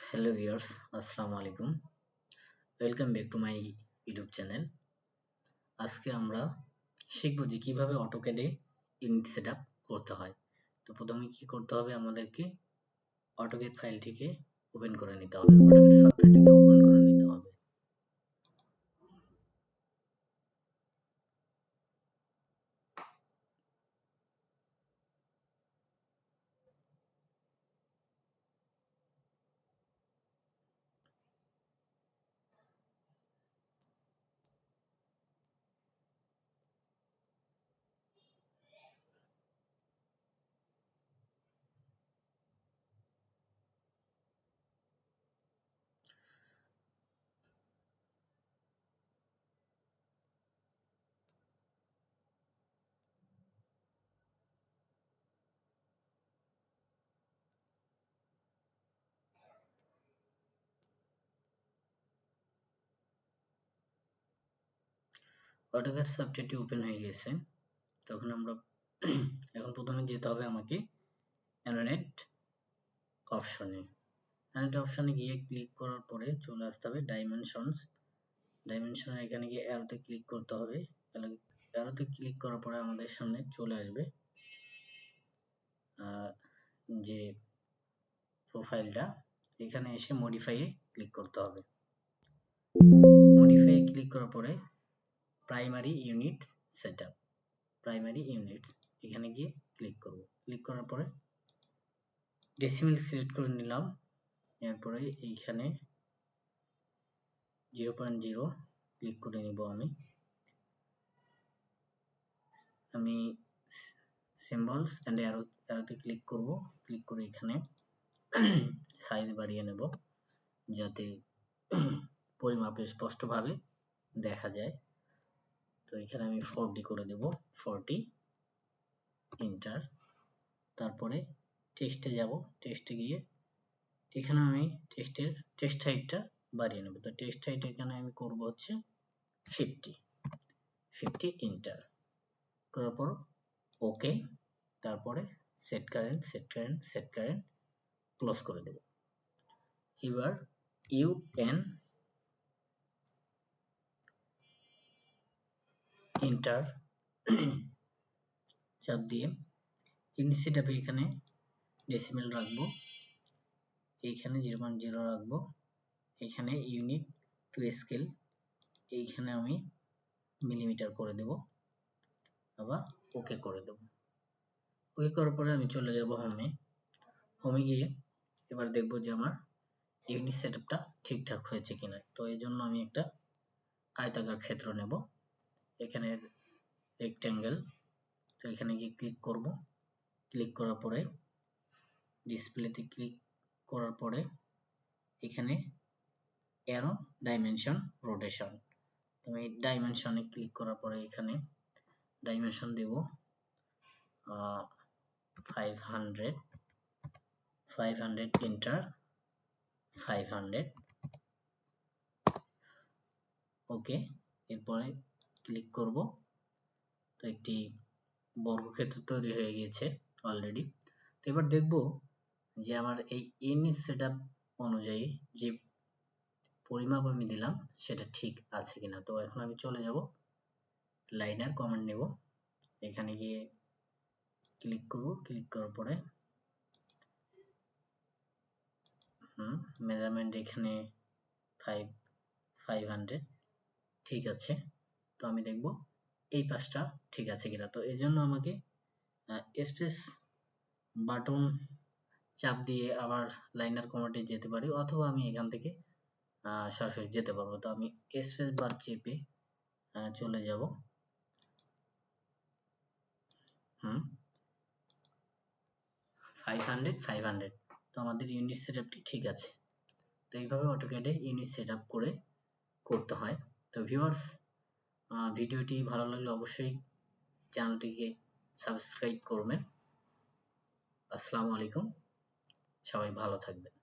Hello viewers, Assalamu alaikum. Welcome back to my YouTube channel. আজকে আমরা শিখব যে কিভাবে অটোক্যাডে ইউনিট সেটআপ করতে হয়। তো প্রথমে কি করতে হবে, আমাদেরকে অটোক্যাড ফাইলটিকে ওপেন করে নিতে হবে, অটোক্যাড সফটওয়্যারটিকে ওপেন করে নিতে হবে। অটোক্যাড সফটওয়্যারটি ওপেন হয়ে গেছে। তখন আমরা এখন প্রথমে যেতে হবে আমাকে অ্যানোটেট অপশনে। অ্যানোটেট অপশনে গিয়ে ক্লিক করার পরে চলে আসতে হবে ডাইমেনশনের এখানে গিয়ে অ্যারোতে ক্লিক করতে হবে। অ্যারোতে ক্লিক করার পরে আমাদের সামনে চলে আসবে যে প্রোফাইলটা, এখানে এসে মডিফাই এ ক্লিক করতে হবে। মডিফাই এ ক্লিক করার পরে primary unit setup, primary unit এখানে গিয়ে ক্লিক করব। ক্লিক করার পরে ডেসিমেল সিলেক্ট করে নিলাম। এরপরে এইখানে 0.0 ক্লিক করে নিব। আমি সিম্বলস এন্ড অ্যারোতে ক্লিক করব। ক্লিক করে এখানে সাইজ বাড়িয়ে নেব যাতে পরিমাপে স্পষ্টভাবে দেখা যায়। তো এখানে আমি 40 করে দেব, 40 এন্টার। তারপরে টেক্সটে যাব, টেক্সটে গিয়ে এখানে আমি টেক্সট হাইটটা বাড়িয়ে নেব। তো টেক্সট হাইট এখানে আমি করব হচ্ছে 50 এন্টার করার পর ওকে। তারপরে সেট কারেন্ট ক্লোজ করে দেব। এবার ইউএন এন্টার চাপ দিয়ে ইউনিট সেটআপে এখানে ডেসিমেল রাখবো, এইখানে 0.0 রাখবো, এখানে ইউনিট টু স্কেল এইখানে আমি মিলিমিটার করে দেব, আবার ওকে করে দেব। ওকে করার পরে আমি চলে যাব হোমে গিয়ে এবার দেখব যে আমার ইউনিট সেটআপটা ঠিকঠাক হয়েছে কিনা। তো এই জন্য আমি একটা আয়তাকার ক্ষেত্র নেব, এখানে রেক্ট্যাঙ্গেল। তো এখানে গিয়ে ক্লিক করব। ক্লিক করার পরে ডিসপ্লেতে ক্লিক করার পরে এখানে অ্যারো ডাইমেনশন রোটেশন, আমি ডাইমেনশনে ক্লিক করার পরে এখানে ডাইমেনশন দেব 500 এন্টার 500 ওকে। এরপরে ক্লিক করব। তো একটি বর্গক্ষেত্র তৈরি হয়ে গিয়েছে অলরেডি। তো এবার দেখব যে আমার এই ইউনিট সেটআপ অনুযায়ী যে পরিমাপ আমি দিলাম সেটা ঠিক আছে কিনা। তো এখন আমি চলে যাব লাইনার কমান্ড নেব, এখানে গিয়ে ক্লিক করব। ক্লিক করার পরে মেজারমেন্ট এখানে 500 ঠিক আছে। তো আমি দেখব এই পাশটা ঠিক আছে কিনা। তো এই জন্য আমাকে স্পেস বাটন চাপ দিয়ে আবার লাইনার কমান্ডে যেতে পারি, অথবা আমি এখান থেকে সরাসরি যেতে পারবো। তো আমি স্পেস বার চেপে চলে যাব 500। তো আমাদের ইউনিট সেটআপটি ঠিক আছে। তো এইভাবে অটোক্যাডে ইউনিট সেটআপ করতে হয়। তো ভিউয়ার্স, ভিডিওটি ভালো লাগলে অবশ্যই চ্যানেলটিকে সাবস্ক্রাইব করবেন। আসসালামু আলাইকুম, সবাই ভালো থাকবেন।